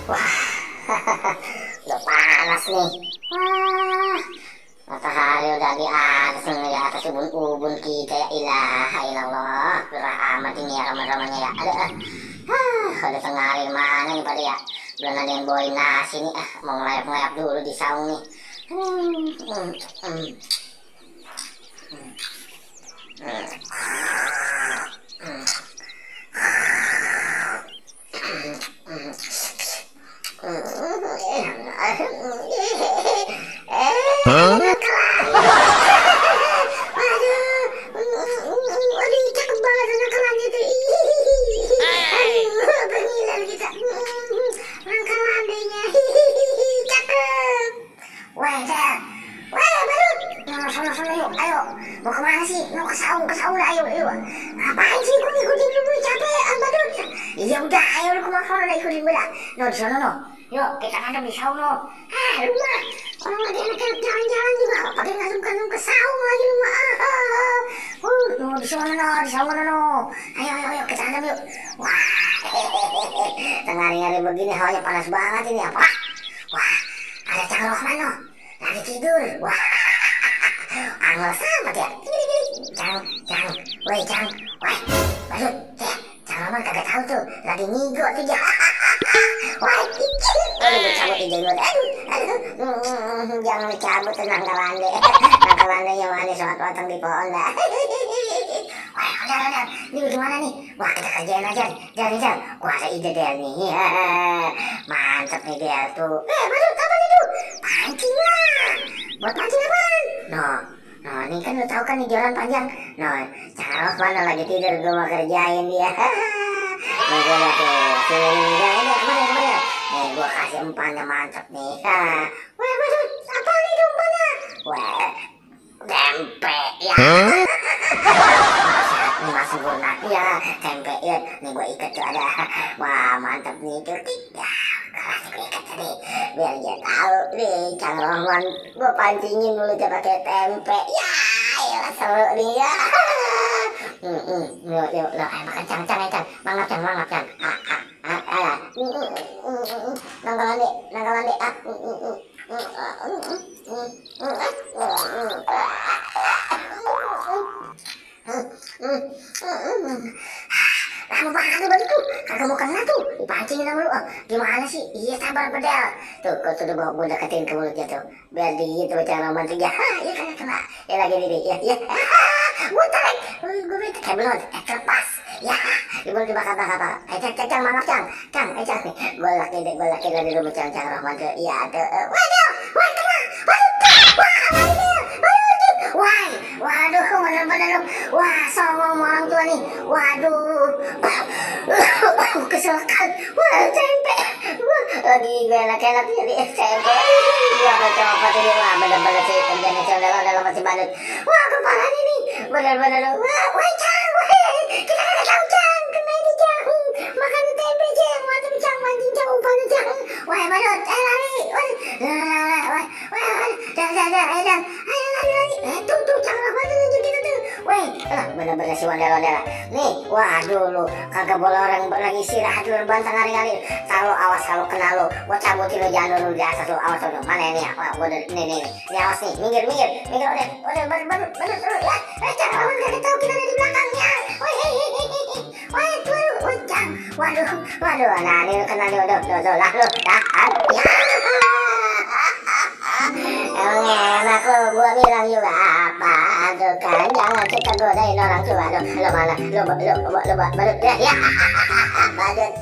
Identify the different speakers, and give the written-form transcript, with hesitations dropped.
Speaker 1: Wah, udah panas nih. Wah, matahari udah di atas nih, di atas ubun-ubun kita ya. Ilaha illallah, gerah amat ini ya ramai-ramainya ya. Ada tengah hari mana nih pada ya. Belum ada yang bawain nasi nih. Mau ngelayap-ngelayap dulu di saung nih. Ayo, mau kemana sih? Mau ke saung lah, ayo. Ngapain sih ikutin dulu, capek, badut. Iya udah, ayo lu kemana lah ikutin gue dah. No, di sana no. Yuk, kita ngadep di saung no. Lu mah, orang lagi enak-enak jalan-jalan juga, pakai ngadem ke saung lagi lu mah. No, di sana no, di saung no. Ayo, kita ngadep yuk. Wah, tengah hari begini hawanya panas banget ini apa? Wah, ada Cang Rohman no, lagi tidur. Wah. Angel sama ya. Cang, woi, badut, Cang Roman kagak tahu tuh, lagi ngigo tuh dia. Wah, aduh, gue cabut aja dulu. Aduh, jangan dicabut tuh nangkalande. Nangkalandenya mana soat-watang di pohon dah. Wah, udah, ini gimana nih? Wah, kita kerjain aja, Jal. Wah, ada ide deh nih. Mantap nih dia tuh. Badut, apa itu? Pancing lah. Buat pancing apaan? No, ini kan lu tahu kan nih jalan panjang. No, Cang Rohman lagi tidur, gue mau kerjain dia. Nih gue liat tuh, sini, kemana? Nih gue kasih umpannya mantap nih. Wah, badut, apa nih umpannya? Wah, tempe ya. Mas sempurna ya, tempe ya. Nih gue ikat tuh ada. Wah, mantap nih tuh. Ya, kasih gue ikat tadi. Biar dia tahu nih Cang Rohman gue pancingin dulu aja pakai tempe. Ya seru nih ya. Yuk, makan Cang. Mangap Cang. Nangkalande. Lama banget tuh badut tuh, kagak mau kena tuh, dipancingin sama lu. Gimana sih? Iya sabar pedal. Tuh, kau sudah gue deketin ke mulutnya tuh, biar digigit tuh Cang Roman tuh ya. Ya kena. Ya lagi nih, ya. Gue tarik, gue bikin kayak belum, terlepas. Ya, ibu dibakar. Cang, mangap Cang. Cang, nih. Gue laki dari rumah Cang Roman tuh. Iya tuh. Waduh, kena. Waduh, bener-bener lu. Wah, songong orang tua nih. Waduh. Keselakan. Wah, tempe. Lagi gue enak-enak jadi tempe. Gua udah coba tadi. Wah, bener-bener sih kerjanya dalam masih badut. Wah, kepalanya nih. Bener-bener lu. Wah, Cang. Kita kagak tahu Cang. Kena ini Cang. Makan tempe Cang. Mantap Cang. Mancing Cang. Umpannya Cang. Wah, badut. Lari. Ayo, lari. Tuh, Cang Rohman tuh nunjuk kita tuh. Weh, bener-bener si Wandela. Nih, waduh lu, kagak boleh orang lagi istirahat lu bantang hari-hari. Awas kalau kena lu, gua cabutin lu jangan dulu di atas lu. Awas lu, mana ini ya? Wah, gua udah, nih, awas nih, minggir, udah, bener terus ya. Cang Rohman kagak tahu kita ada di belakangnya. Weh, tuh lu, Cang. Waduh, nah ini kena nih, udah, lah lu, tahan, ya. Emang enak lo, gua bilang juga apa tuh kan, jangan suka godain orang tua. Lo mana, lo badut ya, badut.